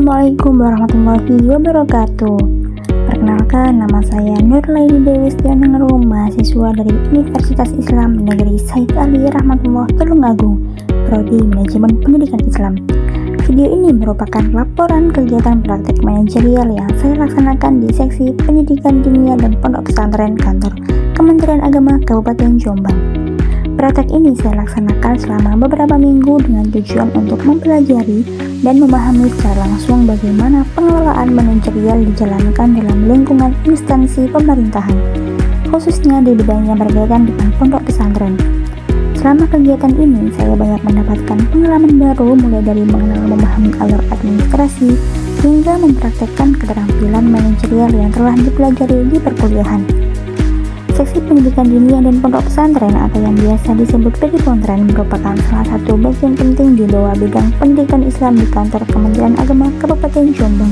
Assalamualaikum warahmatullahi wabarakatuh. Perkenalkan, nama saya Nurlaini Dewi Setianingrum, mahasiswa dari Universitas Islam Negeri Said Ali Rahmatullah Tulungagung, Prodi Manajemen Pendidikan Islam. Video ini merupakan laporan kegiatan praktek manajerial yang saya laksanakan di Seksi Pendidikan Diniyah dan Pondok Pesantren Kantor Kementerian Agama Kabupaten Jombang. Praktek ini saya laksanakan selama beberapa minggu dengan tujuan untuk mempelajari dan memahami secara langsung bagaimana pengelolaan manajerial dijalankan dalam lingkungan instansi pemerintahan, khususnya di bidang yang berkaitan dengan pondok pesantren. Selama kegiatan ini, saya banyak mendapatkan pengalaman baru, mulai dari mengenal memahami alur administrasi hingga mempraktekkan keterampilan manajerial yang telah dipelajari di perkuliahan. Seksi Pendidikan Diniyah dan Pondok Pesantren atau yang biasa disebut Pedipontren merupakan salah satu bagian penting di bawah bidang pendidikan Islam di kantor Kementerian Agama Kabupaten Jombang.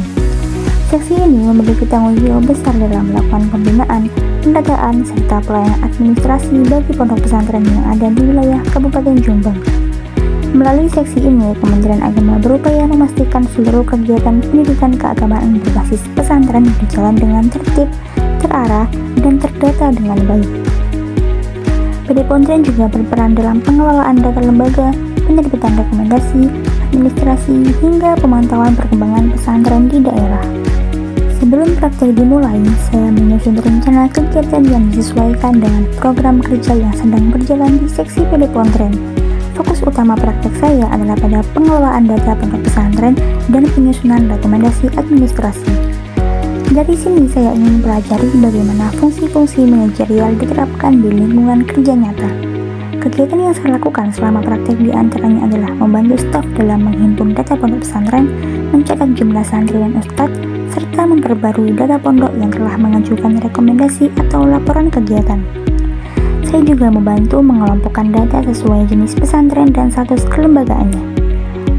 Seksi ini memiliki tanggung jawab besar dalam melakukan pembinaan, pendataan, serta pelayanan administrasi bagi pondok pesantren yang ada di wilayah Kabupaten Jombang. Melalui seksi ini, Kementerian Agama berupaya memastikan seluruh kegiatan pendidikan keagamaan berbasis pesantren berjalan dengan tertib, terarah, dan terdata dengan baik. Pedipontren juga berperan dalam pengelolaan data lembaga, penerbitan rekomendasi, administrasi, hingga pemantauan perkembangan pesantren di daerah. Sebelum praktek dimulai, saya menyusun rencana kegiatan yang disesuaikan dengan program kerja yang sedang berjalan di Seksi Pedipontren. Fokus utama praktek saya adalah pada pengelolaan data pondok pesantren dan penyusunan rekomendasi administrasi. Dari sini saya ingin mempelajari bagaimana fungsi-fungsi manajerial diterapkan di lingkungan kerja nyata. Kegiatan yang saya lakukan selama praktek diantaranya adalah membantu staf dalam menghimpun data pondok pesantren, mencatat jumlah santri dan ustadz, serta memperbarui data pondok yang telah mengajukan rekomendasi atau laporan kegiatan. Saya juga membantu mengelompokkan data sesuai jenis pesantren dan status kelembagaannya.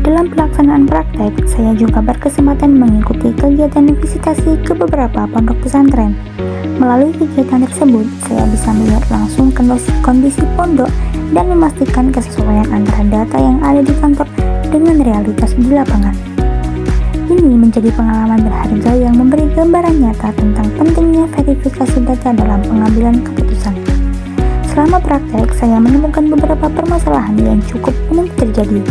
Dalam pelaksanaan praktek, saya juga berkesempatan mengikuti kegiatan visitasi ke beberapa pondok pesantren. Melalui kegiatan tersebut, saya bisa melihat langsung kondisi pondok dan memastikan kesesuaian antara data yang ada di kantor dengan realitas di lapangan. Ini menjadi pengalaman berharga yang memberi gambaran nyata tentang pentingnya verifikasi data dalam pengambilan keputusan. Selama praktek, saya menemukan beberapa permasalahan yang cukup umum terjadi.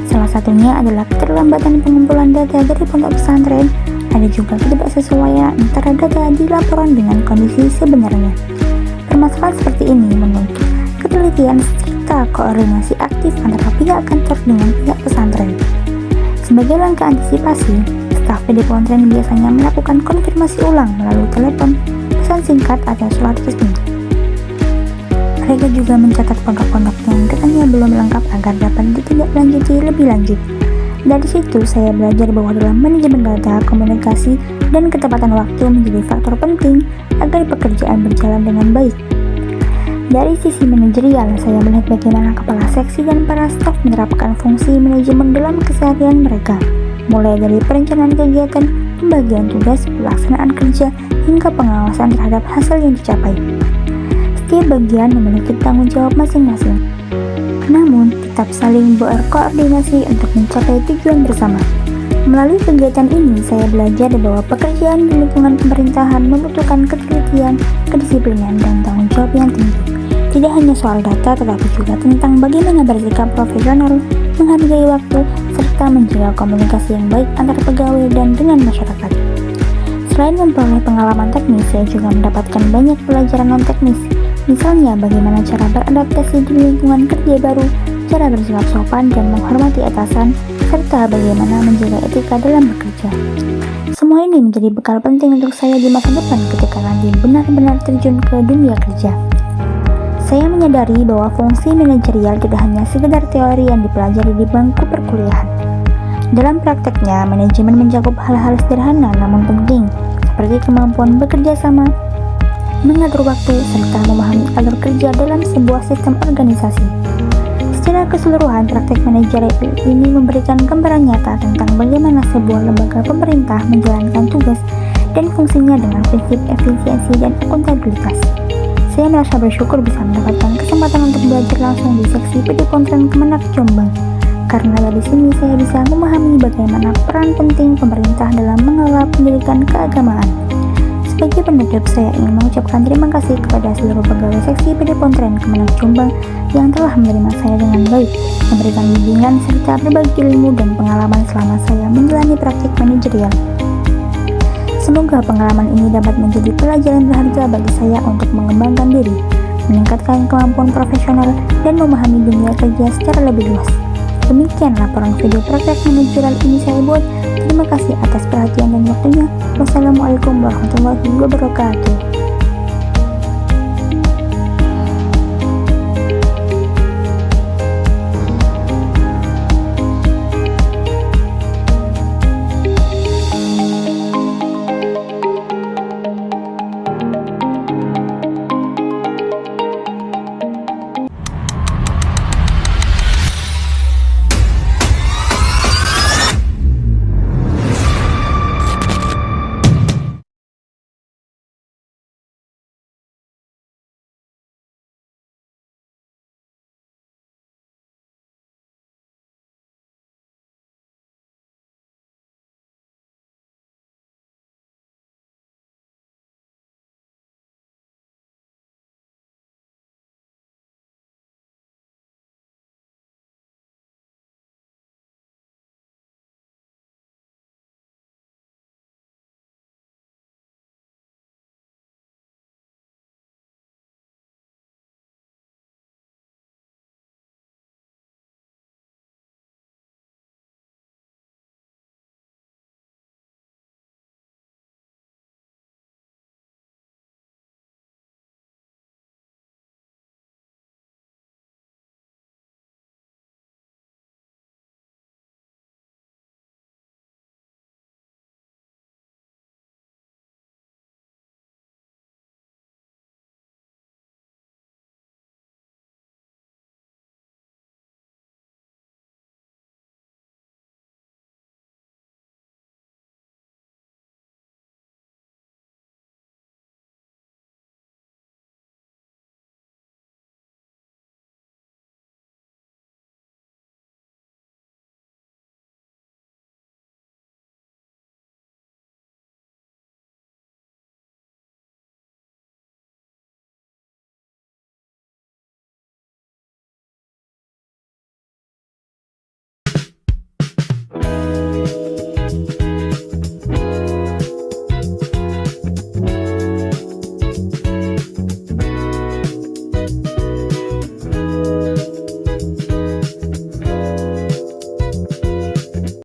Salah satunya adalah keterlambatan pengumpulan data dari pondok pesantren. Ada juga ketidaksesuaian antara data di laporan dengan kondisi sebenarnya. Permasalahan seperti ini menuntut ketelitian serta koordinasi aktif antara pihak kantor dengan pihak pesantren. Sebagai langkah antisipasi, staf Pedipontren biasanya melakukan konfirmasi ulang melalui telepon, pesan singkat, atau surat resmi. Mereka juga mencatat pondok-pondok yang datanya belum lengkap agar dapat ditindaklanjuti lebih lanjut. Dari situ, saya belajar bahwa dalam manajemen data, komunikasi, dan ketepatan waktu menjadi faktor penting agar pekerjaan berjalan dengan baik. Dari sisi manajerial, saya melihat bagaimana kepala seksi dan para staf menerapkan fungsi manajemen dalam keseharian mereka, mulai dari perencanaan kegiatan, pembagian tugas, pelaksanaan kerja, hingga pengawasan terhadap hasil yang dicapai. Setiap bagian memiliki tanggung jawab masing-masing, namun tetap saling berkoordinasi untuk mencapai tujuan bersama. Melalui kegiatan ini, saya belajar bahwa pekerjaan di lingkungan pemerintahan membutuhkan ketelitian, kedisiplinan, dan tanggung jawab yang tinggi. Tidak hanya soal data, tetapi juga tentang bagaimana bersikap profesional, menghargai waktu, serta menjaga komunikasi yang baik antar pegawai dan dengan masyarakat. Selain memperoleh pengalaman teknis, saya juga mendapatkan banyak pelajaran non-teknis. Misalnya, bagaimana cara beradaptasi di lingkungan kerja baru, cara bersikap sopan dan menghormati atasan, serta bagaimana menjaga etika dalam bekerja. Semua ini menjadi bekal penting untuk saya di masa depan ketika nanti benar-benar terjun ke dunia kerja. Saya menyadari bahwa fungsi manajerial tidak hanya sekedar teori yang dipelajari di bangku perkuliahan. Dalam prakteknya, manajemen mencakup hal-hal sederhana namun penting, seperti kemampuan bekerja sama, mengatur waktu, serta memahami alur kerja dalam sebuah sistem organisasi. Secara keseluruhan, praktek manajerial ini memberikan gambaran nyata tentang bagaimana sebuah lembaga pemerintah menjalankan tugas dan fungsinya dengan prinsip efisiensi dan akuntabilitas. Saya merasa bersyukur bisa mendapatkan kesempatan untuk belajar langsung di Seksi Pedipontren Kemenak Jombang. Karena dari sini saya bisa memahami bagaimana peran penting pemerintah dalam mengelola pendidikan keagamaan. Sebagai penutup, saya ingin mengucapkan terima kasih kepada seluruh pegawai seksi PD Pontren Kemenak Jombang yang telah menerima saya dengan baik, memberikan bimbingan serta berbagi ilmu dan pengalaman selama saya menjalani praktik manajerial. Semoga pengalaman ini dapat menjadi pelajaran berharga bagi saya untuk mengembangkan diri, meningkatkan kemampuan profesional, dan memahami dunia kerja secara lebih luas. Demikian laporan video praktek manajerial ini saya buat. Terima kasih atas perhatian dan waktunya. Wassalamualaikum warahmatullahi wabarakatuh.